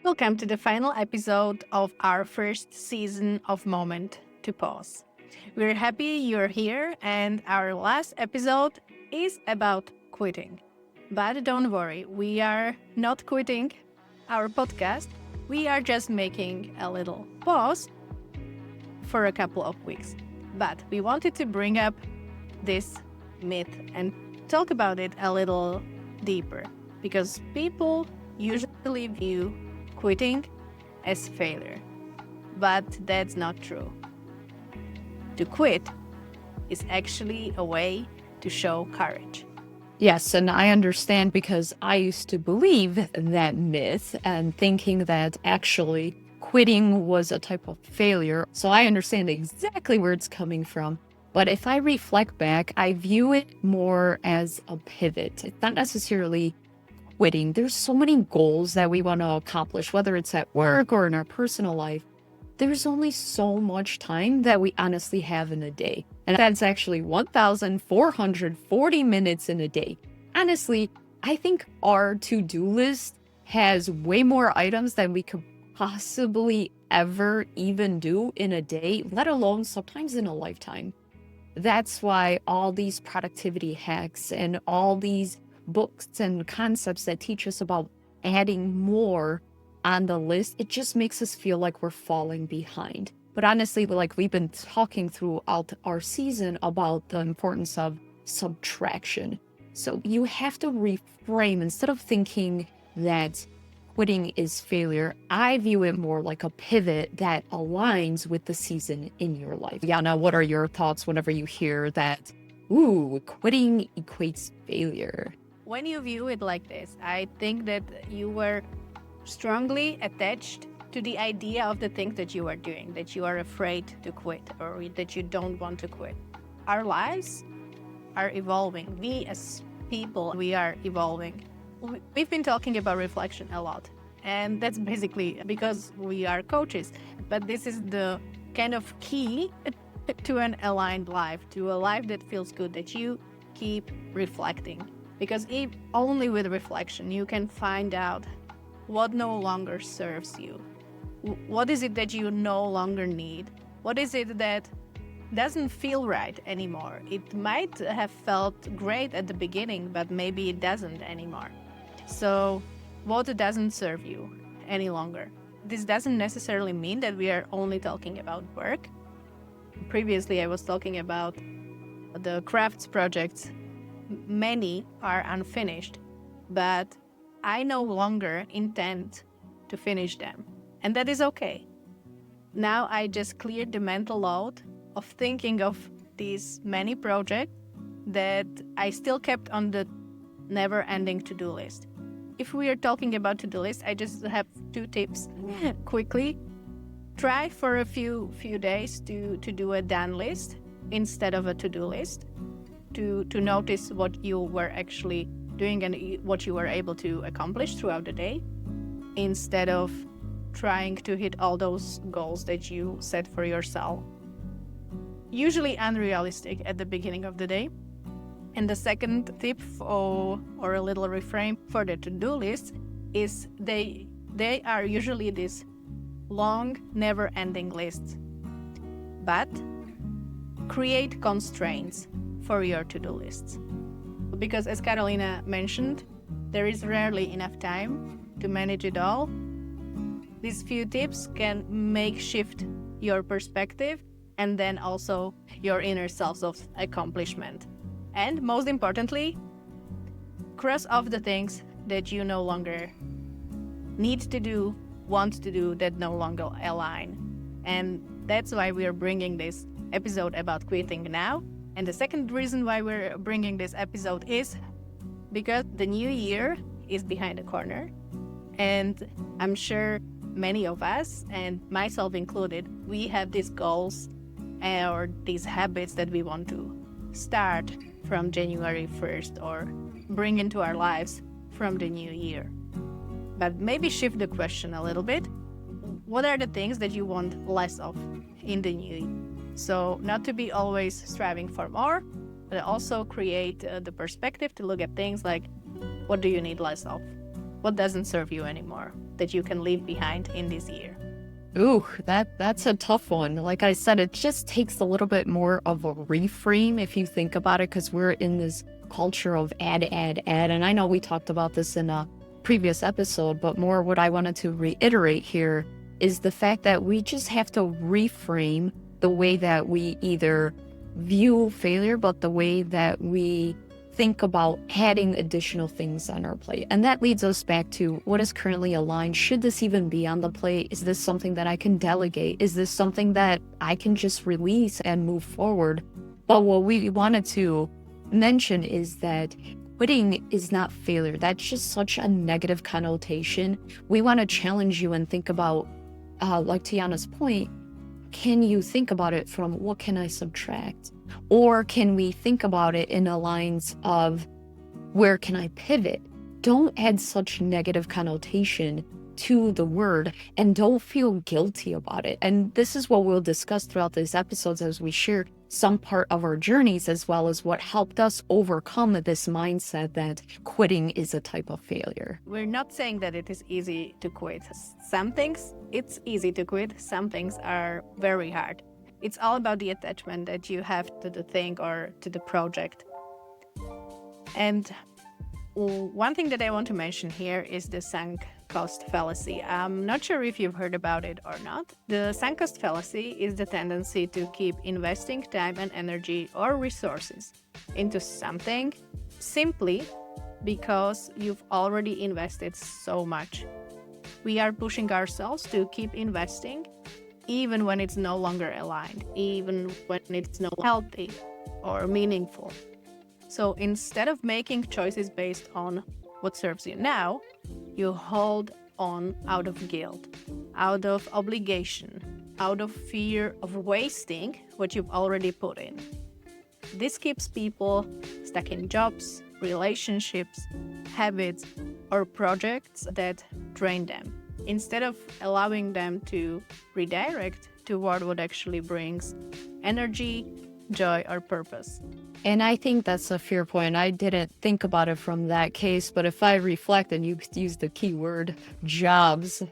Welcome to the final episode of our first season of Moment to Pause. We're happy you're here, and our last episode is about quitting. But don't worry, we are not quitting our podcast. We are just making a little pause for a couple of weeks. But we wanted to bring up this myth and talk about it a little deeper because people usually view quitting as failure, but that's not true. To quit is actually a way to show courage. Yes, and I understand because I used to believe that myth and thinking that actually quitting was a type of failure. So I understand exactly where it's coming from. But if I reflect back, I view it more as a pivot. It's not necessarily quitting. There's so many goals that we want to accomplish, whether it's at work or in our personal life. There's only so much time that we honestly have in a day. And that's actually 1,440 minutes in a day. Honestly, I think our to-do list has way more items than we could possibly ever even do in a day, let alone sometimes in a lifetime. That's why all these productivity hacks and all these books and concepts that teach us about adding more on the list, it just makes us feel like we're falling behind. But honestly, like we've been talking throughout our season about the importance of subtraction. So you have to reframe instead of thinking that quitting is failure. I view it more like a pivot that aligns with the season in your life. Jana, what are your thoughts whenever you hear that, quitting equates failure? When you view it like this, I think that you were strongly attached to the idea of the things that you are doing, that you are afraid to quit or that you don't want to quit. Our lives are evolving. We as people, we are evolving. We've been talking about reflection a lot, and that's basically because we are coaches. But this is the kind of key to an aligned life, to a life that feels good, that you keep reflecting. Because if only with reflection you can find out what no longer serves you. What is it that you no longer need? What is it that doesn't feel right anymore? It might have felt great at the beginning, but maybe it doesn't anymore. So what doesn't serve you any longer? This doesn't necessarily mean that we are only talking about work. Previously, I was talking about the crafts projects. Many are unfinished, but I no longer intend to finish them. And that is okay. Now I just cleared the mental load of thinking of these many projects that I still kept on the never-ending to-do list. If we are talking about to-do list, I just have 2 tips quickly. Try for a few days to do a done list instead of a to-do list, to notice what you were actually doing and what you were able to accomplish throughout the day, instead of trying to hit all those goals that you set for yourself. Usually unrealistic at the beginning of the day. And the second tip or a little reframe for the to-do list is they are usually these long, never-ending lists. But create constraints for your to-do lists. Because as Karolina mentioned, there is rarely enough time to manage it all. These few tips can make shift your perspective and then also your inner self of accomplishment. And most importantly, cross off the things that you no longer need to do, want to do, that no longer align. And that's why we are bringing this episode about quitting now. And the second reason why we're bringing this episode is because the new year is behind the corner. And I'm sure many of us, and myself included, we have these goals or these habits that we want to start from January 1st or bring into our lives from the new year. But maybe shift the question a little bit. What are the things that you want less of in the new year? So not to be always striving for more, but also create the perspective to look at things like, what do you need less of? What doesn't serve you anymore that you can leave behind in this year? Ooh, that's a tough one. Like I said, it just takes a little bit more of a reframe if you think about it, because we're in this culture of add. And I know we talked about this in a previous episode, but more what I wanted to reiterate here is the fact that we just have to reframe the way that we either view failure, but the way that we think about adding additional things on our plate. And that leads us back to what is currently aligned. Should this even be on the plate? Is this something that I can delegate? Is this something that I can just release and move forward? But what we wanted to mention is that quitting is not failure. That's just such a negative connotation. We want to challenge you and think about, like Tiana's point, can you think about it from what can I subtract? Or can we think about it in the lines of where can I pivot? Don't add such negative connotation to the word and don't feel guilty about it. And this is what we'll discuss throughout these episodes as we share some part of our journeys, as well as what helped us overcome this mindset that quitting is a type of failure. We're not saying that it is easy to quit. Some things it's easy to quit, some things are very hard. It's all about the attachment that you have to the thing or to the project. And one thing that I want to mention here is the sunk cost fallacy. I'm not sure if you've heard about it or not. The sunk cost fallacy is the tendency to keep investing time and energy or resources into something simply because you've already invested so much. We are pushing ourselves to keep investing even when it's no longer aligned, even when it's no healthy or meaningful. So instead of making choices based on what serves you now, you hold on out of guilt, out of obligation, out of fear of wasting what you've already put in. This keeps people stuck in jobs, relationships, habits, or projects that drain them, instead of allowing them to redirect toward what actually brings energy, joy, or purpose. And I think that's a fair point. I didn't think about it from that case, but if I reflect and you use the keyword jobs,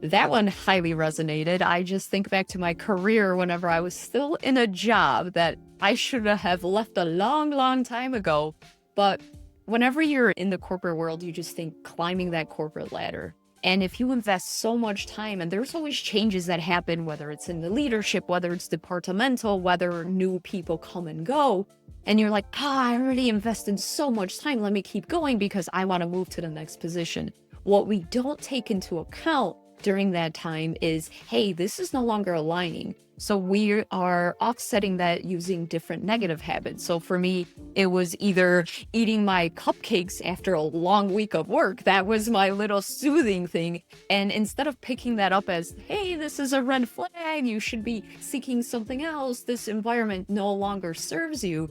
that one highly resonated. I just think back to my career whenever I was still in a job that I should have left a long, long time ago. But whenever you're in the corporate world, you just think climbing that corporate ladder. And if you invest so much time, and there's always changes that happen, whether it's in the leadership, whether it's departmental, whether new people come and go, and you're like, I already invested so much time, let me keep going because I want to move to the next position. What we don't take into account during that time is, hey, this is no longer aligning. So we are offsetting that using different negative habits. So for me, it was either eating my cupcakes after a long week of work. That was my little soothing thing. And instead of picking that up as, hey, this is a red flag, you should be seeking something else, this environment no longer serves you,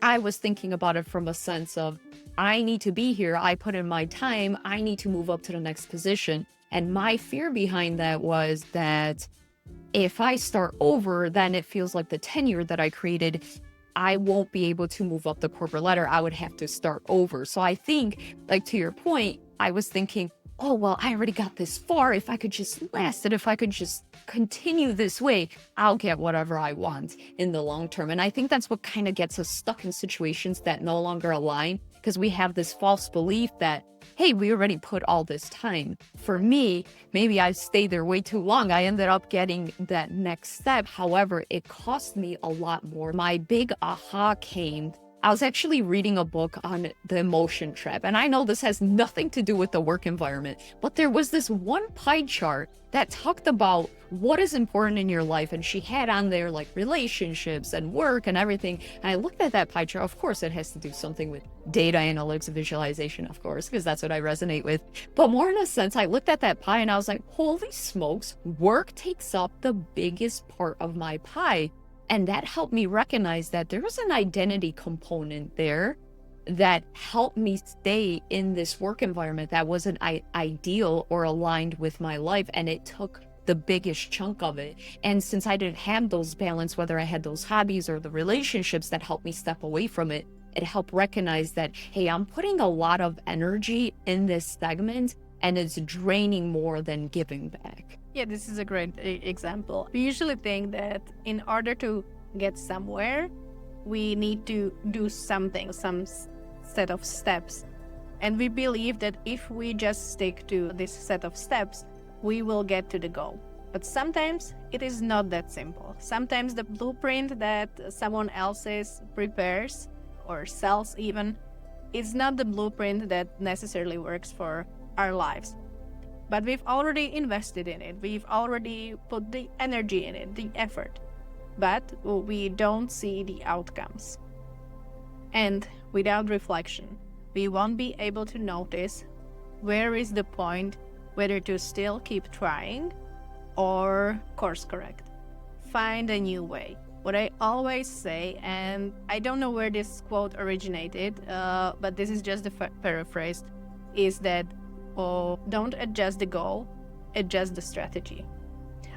I was thinking about it from a sense of, I need to be here. I put in my time. I need to move up to the next position. And my fear behind that was that if I start over, then it feels like the tenure that I created, I won't be able to move up the corporate ladder. I would have to start over. So I think, like to your point, I was thinking, oh, well, I already got this far. If I could just last it, if I could just continue this way, I'll get whatever I want in the long term. And I think that's what kind of gets us stuck in situations that no longer align, because we have this false belief that, hey, we already put all this time. For me, maybe I stayed there way too long. I ended up getting that next step. However, it cost me a lot more. My big aha came, I was actually reading a book on the emotion trap. And I know this has nothing to do with the work environment, but there was this one pie chart that talked about what is important in your life. And she had on there like relationships and work and everything. And I looked at that pie chart. Of course, it has to do something with data analytics and visualization, of course, because that's what I resonate with. But more in a sense, I looked at that pie and I was like, holy smokes, work takes up the biggest part of my pie. And that helped me recognize that there was an identity component there that helped me stay in this work environment that wasn't ideal or aligned with my life. And it took the biggest chunk of it. And since I didn't have those balance, whether I had those hobbies or the relationships that helped me step away from it, it helped recognize that, hey, I'm putting a lot of energy in this segment and it's draining more than giving back. Yeah, this is a great example. We usually think that in order to get somewhere, we need to do something, some set of steps. And we believe that if we just stick to this set of steps, we will get to the goal. But sometimes it is not that simple. Sometimes the blueprint that someone else's prepares or sells even is not the blueprint that necessarily works for our lives. But we've already invested in it. We've already put the energy in it, the effort. But we don't see the outcomes. And without reflection, we won't be able to notice where is the point, whether to still keep trying or course correct. Find a new way. What I always say, and I don't know where this quote originated, but this is just a paraphrase, is that don't adjust the goal, adjust the strategy.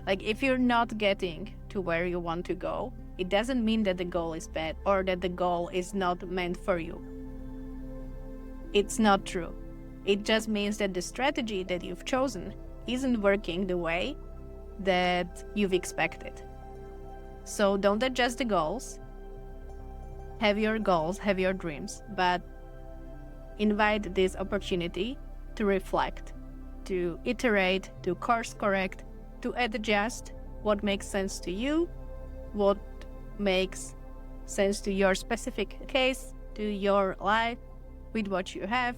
Like if you're not getting to where you want to go, it doesn't mean that the goal is bad or that the goal is not meant for you. It's not true. It just means that the strategy that you've chosen isn't working the way that you've expected. So don't adjust the goals. Have your goals, have your dreams, but invite this opportunity to reflect, to iterate, to course correct, to adjust what makes sense to you, what makes sense to your specific case, to your life, with what you have,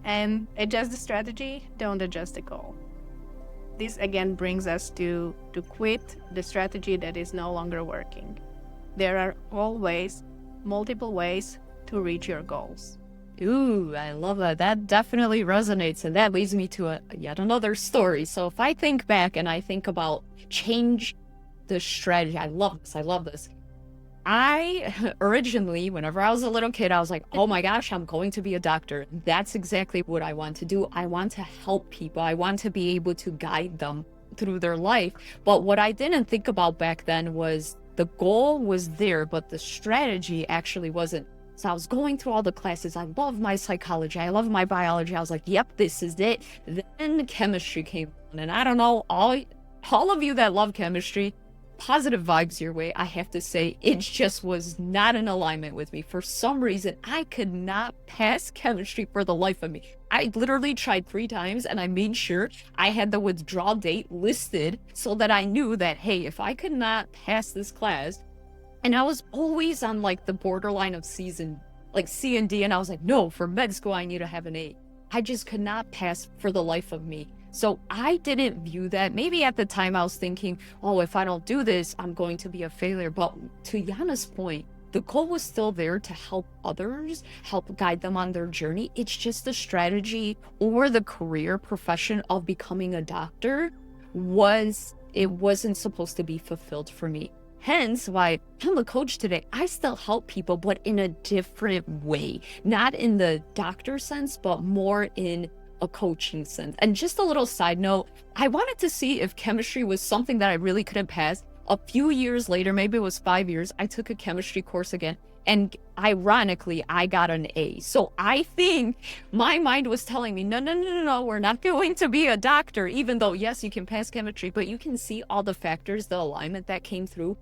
and adjust the strategy, don't adjust the goal. This again brings us to quit the strategy that is no longer working. There are always multiple ways to reach your goals. Ooh, I love that. That definitely resonates. And that leads me to yet another story. So if I think back and I think about change the strategy, I love this. I love this. I originally, whenever I was a little kid, I was like, oh my gosh, I'm going to be a doctor. That's exactly what I want to do. I want to help people. I want to be able to guide them through their life. But what I didn't think about back then was the goal was there, but the strategy actually wasn't. So I was going through all the classes. I love my psychology. I love my biology. I was like, yep, this is it. Then chemistry came on. And I don't know, all of you that love chemistry, positive vibes your way. I have to say, it just was not in alignment with me. For some reason, I could not pass chemistry for the life of me. I literally tried 3 times and I made sure I had the withdrawal date listed so that I knew that, hey, if I could not pass this class, and I was always on like the borderline of C and D, and I was like, no, for med school, I need to have an A. I just could not pass for the life of me. So I didn't view that. Maybe at the time I was thinking, oh, if I don't do this, I'm going to be a failure. But to Jana's point, the goal was still there to help others, help guide them on their journey. It's just the strategy or the career profession of becoming a doctor wasn't supposed to be fulfilled for me. Hence why I'm a coach today. I still help people, but in a different way, not in the doctor sense, but more in a coaching sense. And just a little side note, I wanted to see if chemistry was something that I really couldn't pass. A few years later, maybe it was 5 years, I took a chemistry course again. And ironically, I got an A. So I think my mind was telling me, no, we're not going to be a doctor, even though, yes, you can pass chemistry, but you can see all the factors, the alignment that came through.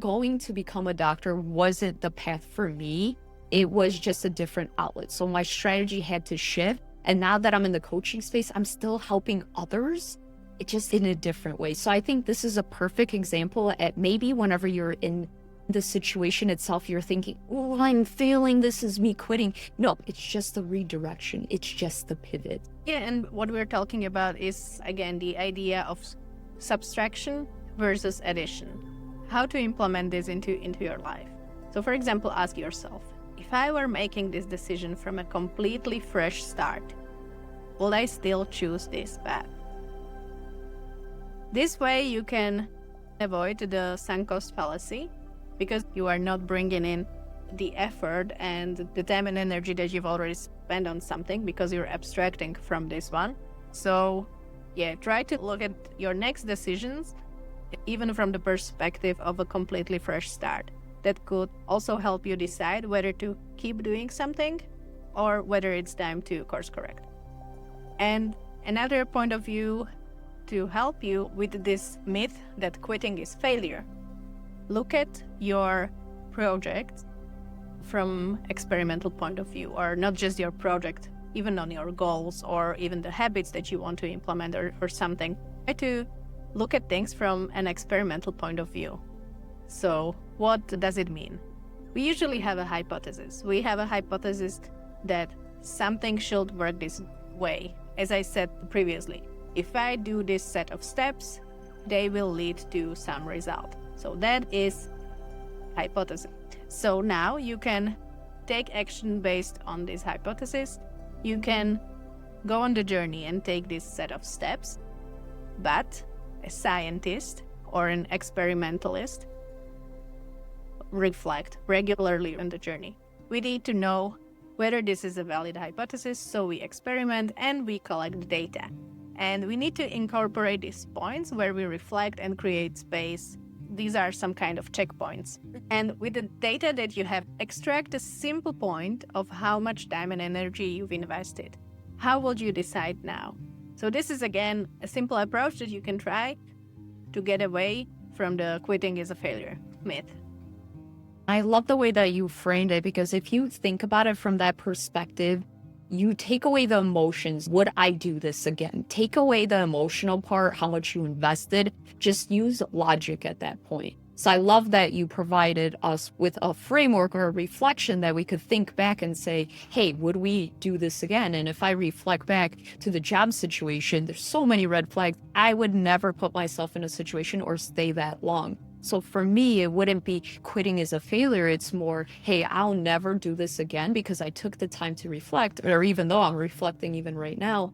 Going to become a doctor wasn't the path for me. It was just a different outlet. So my strategy had to shift. And now that I'm in the coaching space, I'm still helping others. It's just in a different way. So I think this is a perfect example at maybe whenever you're in the situation itself, you're thinking, oh, I'm failing. This is me quitting. No, it's just the redirection. It's just the pivot. Yeah, and what we're talking about is, again, the idea of subtraction versus addition. How to implement this into your life. So for example, ask yourself, if I were making this decision from a completely fresh start, will I still choose this path? This way you can avoid the sunk cost fallacy because you are not bringing in the effort and the time and energy that you've already spent on something because you're abstracting from this one. So yeah, try to look at your next decisions even from the perspective of a completely fresh start. that could also help you decide whether to keep doing something or whether it's time to course correct. And another point of view to help you with this myth that quitting is failure. Look at your project from experimental point of view, or not just your project, even on your goals or even the habits that you want to implement or something. Try to look at things from an experimental point of view. So what does it mean? We usually have a hypothesis. We have a hypothesis that something should work this way. As I said previously, if I do this set of steps, they will lead to some result. So that is hypothesis. So now you can take action based on this hypothesis. You can go on the journey and take this set of steps. But a scientist or an experimentalist reflect regularly on the journey. We need to know whether this is a valid hypothesis, so we experiment and we collect data. And we need to incorporate these points where we reflect and create space. These are some kind of checkpoints. And with the data that you have, extract a simple point of how much time and energy you've invested. How would you decide now? So this is, again, a simple approach that you can try to get away from the quitting is a failure myth. I love the way that you framed it, because if you think about it from that perspective, you take away the emotions. Would I do this again? Take away the emotional part, how much you invested. Just use logic at that point. So I love that you provided us with a framework or a reflection that we could think back and say, hey, would we do this again? And if I reflect back to the job situation, there's so many red flags. I would never put myself in a situation or stay that long. So for me, it wouldn't be quitting is a failure. It's more, hey, I'll never do this again because I took the time to reflect, or even though I'm reflecting even right now.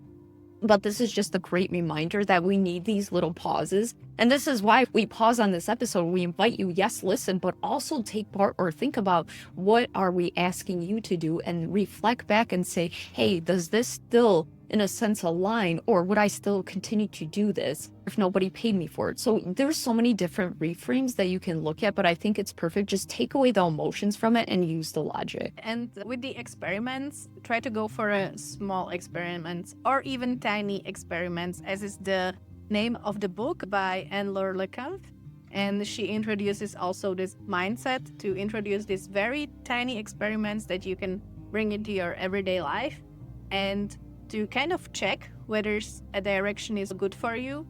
But this is just a great reminder that we need these little pauses. And this is why we pause on this episode. We invite you, yes, listen, but also take part or think about what are we asking you to do, and reflect back and say, hey, does this still, in a sense, align, or would I still continue to do this if nobody paid me for it? So there's so many different reframes that you can look at, but I think it's perfect. Just take away the emotions from it and use the logic. And with the experiments, try to go for a small experiments or even tiny experiments, as is the name of the book by Anne-Laure Lecomte. And she introduces also this mindset to introduce these very tiny experiments that you can bring into your everyday life, and to kind of check whether a direction is good for you.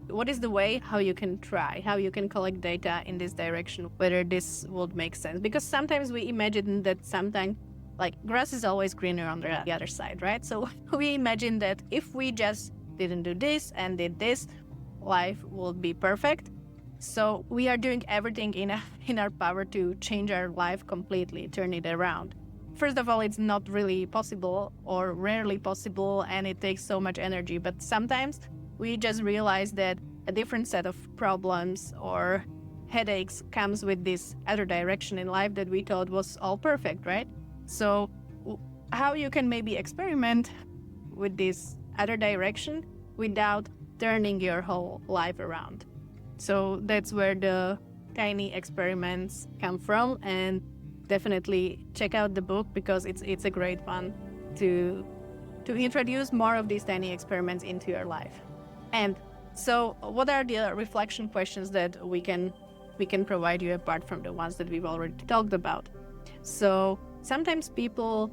What is the way how you can try, how you can collect data in this direction, whether this would make sense? Because sometimes we imagine that sometimes, like, grass is always greener on the other side, right? So we imagine that if we just didn't do this and did this, life will be perfect. So we are doing everything in our power to change our life completely, turn it around. First of all, it's not really possible or rarely possible, and it takes so much energy. But sometimes we just realize that a different set of problems or headaches comes with this other direction in life that we thought was all perfect, right? So how you can maybe experiment with this other direction without turning your whole life around. So that's where the tiny experiments come from, and definitely check out the book because it's a great one to introduce more of these tiny experiments into your life. And so what are the reflection questions that we can provide you apart from the ones that we've already talked about? So sometimes people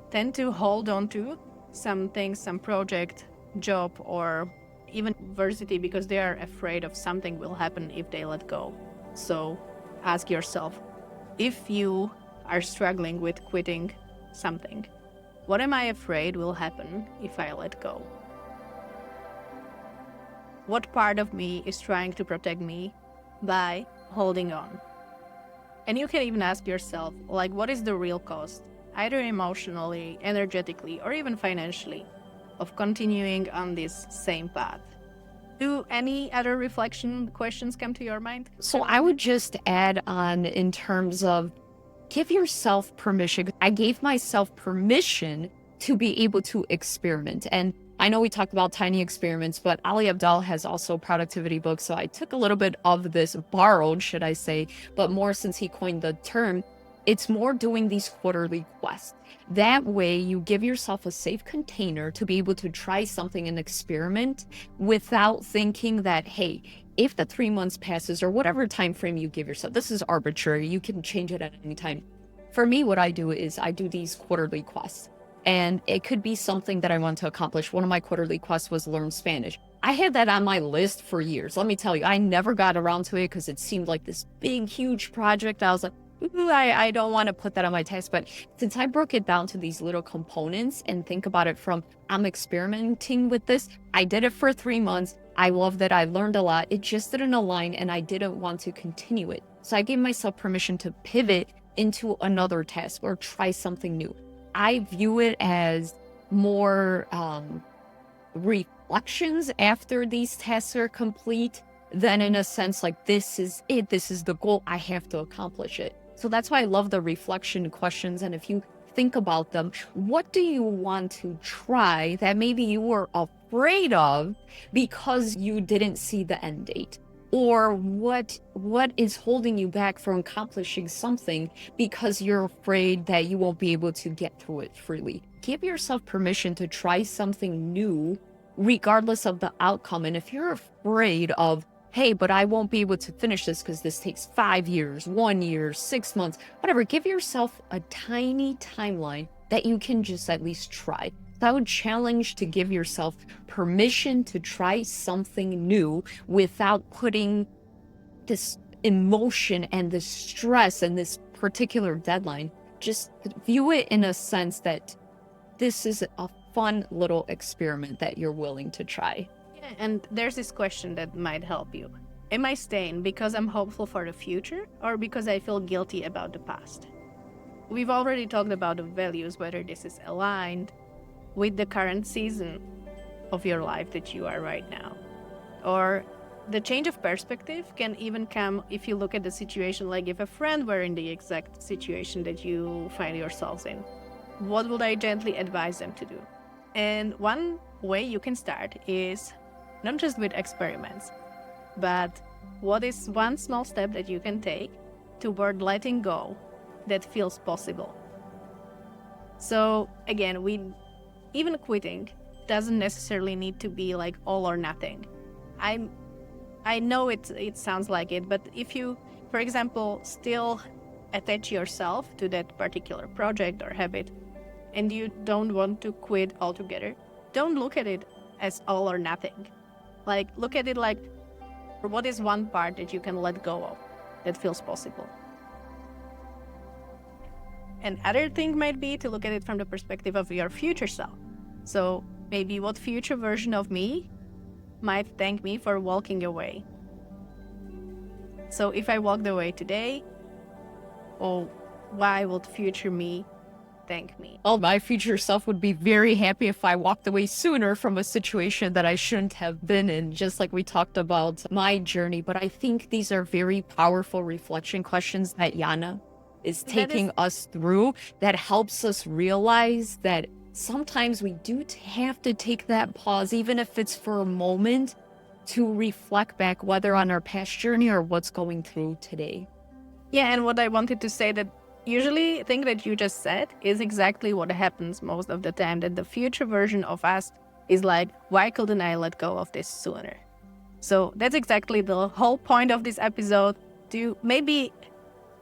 tend to hold on to some things, some project, job, or even university because they are afraid of something will happen if they let go. So ask yourself, if you are struggling with quitting something, what am I afraid will happen if I let go? What part of me is trying to protect me by holding on? And you can even ask yourself, like, what is the real cost, either emotionally, energetically, or even financially, of continuing on this same path? Do any other reflection questions come to your mind? So I would just add on in terms of give yourself permission. I gave myself permission to be able to experiment. And I know we talked about tiny experiments, but Ali Abdal has also productivity books. So I took a little bit of this, borrowed, should I say, but more since he coined the term, it's more doing these quarterly quests. That way you give yourself a safe container to be able to try something and experiment without thinking that, hey, if the 3 months passes or whatever time frame you give yourself, this is arbitrary, you can change it at any time. For me, what I do is I do these quarterly quests. And it could be something that I want to accomplish. One of my quarterly quests was learn Spanish. I had that on my list for years. Let me tell you, I never got around to it because it seemed like this big, huge project. I was like, ooh, I don't want to put that on my task. But since I broke it down to these little components and think about it from, I'm experimenting with this. I did it for 3 months. I loved it. I learned a lot. It just didn't align and I didn't want to continue it. So I gave myself permission to pivot into another task or try something new. I view it as more reflections after these tasks are complete than in a sense like, this is it, this is the goal, I have to accomplish it. So that's why I love the reflection questions. And if you think about them, what do you want to try that maybe you were afraid of because you didn't see the end date? Or what is holding you back from accomplishing something because you're afraid that you won't be able to get through it freely? Give yourself permission to try something new, regardless of the outcome. And if you're afraid of, hey, but I won't be able to finish this because this takes 5 years, 1 year, 6 months, whatever, give yourself a tiny timeline that you can just at least try. I would challenge to give yourself permission to try something new without putting this emotion and this stress and this particular deadline. Just view it in a sense that this is a fun little experiment that you're willing to try. Yeah, and there's this question that might help you. Am I staying because I'm hopeful for the future or because I feel guilty about the past? We've already talked about the values, whether this is aligned with the current season of your life that you are right now. Or the change of perspective can even come if you look at the situation like if a friend were in the exact situation that you find yourselves in. What would I gently advise them to do? And one way you can start is not just with experiments, but what is one small step that you can take toward letting go that feels possible? So again, even quitting doesn't necessarily need to be like all or nothing. I know it sounds like it, but if you, for example, still attach yourself to that particular project or habit and you don't want to quit altogether, don't look at it as all or nothing. Like, look at it like, what is one part that you can let go of that feels possible? And other thing might be to look at it from the perspective of your future self. So maybe what future version of me might thank me for walking away? So if I walked away today, oh, why would future me thank me? Well, my future self would be very happy if I walked away sooner from a situation that I shouldn't have been in, just like we talked about my journey. But I think these are very powerful reflection questions that Jana is taking us through that helps us realize that sometimes we do have to take that pause, even if it's for a moment, to reflect back whether on our past journey or what's going through today. Yeah, and what I wanted to say that usually the thing that you just said is exactly what happens most of the time, that the future version of us is like, why couldn't I let go of this sooner? So that's exactly the whole point of this episode, to maybe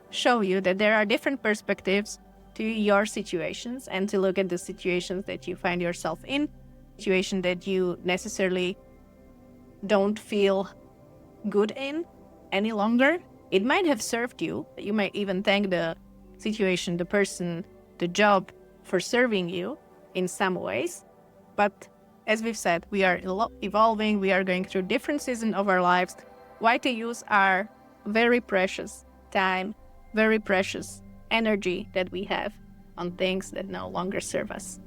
show you that there are different perspectives to your situations and to look at the situations that you find yourself in, situation that you necessarily don't feel good in any longer. It might have served you. You might even thank the situation, the person, the job for serving you in some ways. But as we've said, we are evolving. We are going through different seasons of our lives. Why to use our very precious time, very precious energy that we have on things that no longer serve us.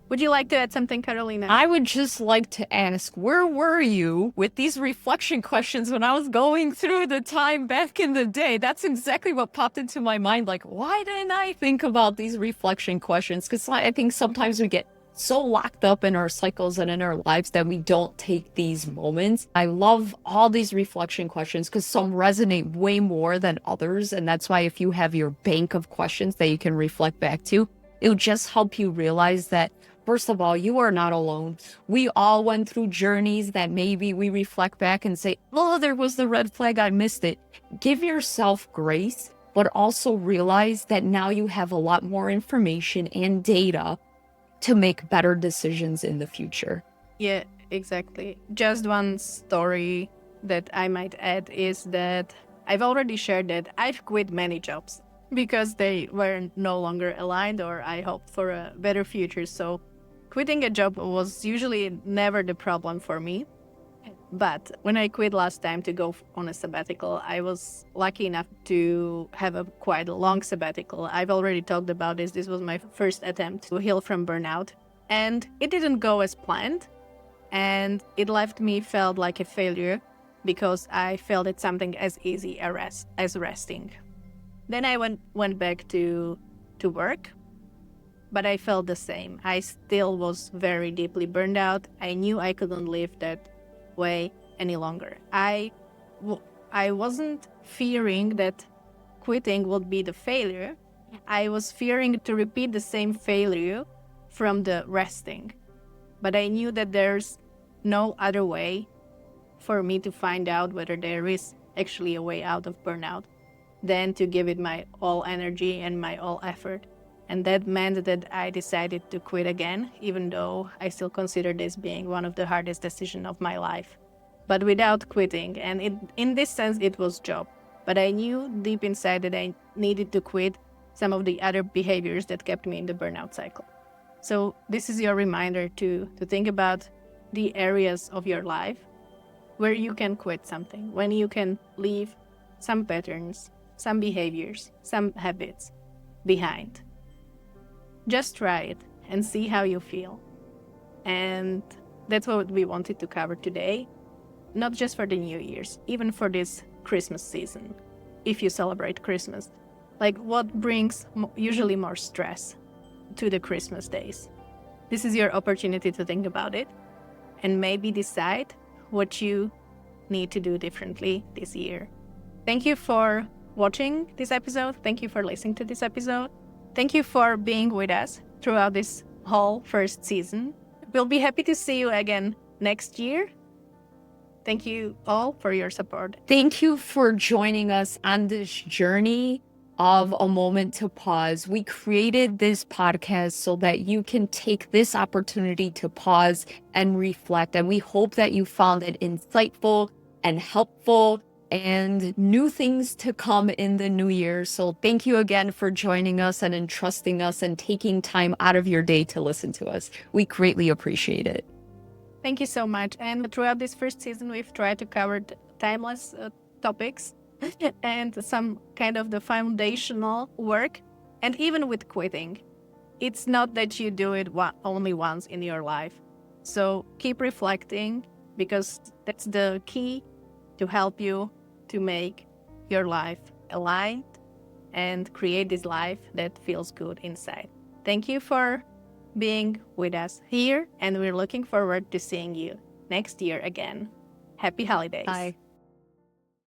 Would you like to add something, Karolina? I would just like to ask, where were you with these reflection questions when I was going through the time back in the day? That's exactly what popped into my mind. Like, why didn't I think about these reflection questions? Because I think sometimes we get so locked up in our cycles and in our lives that we don't take these moments. I love all these reflection questions because some resonate way more than others. And that's why if you have your bank of questions that you can reflect back to, it'll just help you realize that, first of all, you are not alone. We all went through journeys that maybe we reflect back and say, oh, there was the red flag, I missed it. Give yourself grace, but also realize that now you have a lot more information and data to make better decisions in the future. Yeah, exactly. Just one story that I might add is that I've already shared that I've quit many jobs because they were no longer aligned or I hoped for a better future. So quitting a job was usually never the problem for me. But when I quit last time to go on a sabbatical, I was lucky enough to have a quite long sabbatical. I've already talked about this. This was my first attempt to heal from burnout. And it didn't go as planned. And it left me felt like a failure because I felt it's something as easy as resting. Then I went back to work, but I felt the same. I still was very deeply burned out. I knew I couldn't live that way any longer. I wasn't fearing that quitting would be the failure. I was fearing to repeat the same failure from the resting. But I knew that there's no other way for me to find out whether there is actually a way out of burnout than to give it my all energy and my all effort. And that meant that I decided to quit again, even though I still consider this being one of the hardest decisions of my life. But without quitting, and in this sense, it was job. But I knew deep inside that I needed to quit some of the other behaviors that kept me in the burnout cycle. So this is your reminder to think about the areas of your life where you can quit something, when you can leave some patterns, some behaviors, some habits behind. Just try it and see how you feel. And that's what we wanted to cover today, not just for the New Year's, even for this Christmas season, if you celebrate Christmas. Like what brings usually more stress to the Christmas days? This is your opportunity to think about it and maybe decide what you need to do differently this year. Thank you for watching this episode. Thank you for listening to this episode. Thank you for being with us throughout this whole first season. We'll be happy to see you again next year. Thank you all for your support. Thank you for joining us on this journey of a moment to pause. We created this podcast so that you can take this opportunity to pause and reflect. And we hope that you found it insightful and helpful and new things to come in the new year. So thank you again for joining us and entrusting us and taking time out of your day to listen to us. We greatly appreciate it. Thank you so much. And throughout this first season, we've tried to cover timeless topics and some kind of the foundational work. And even with quitting, it's not that you do it only once in your life. So keep reflecting, because that's the key to help you to make your life aligned and create this life that feels good inside. Thank you for being with us here, and we're looking forward to seeing you next year again. Happy holidays. Bye.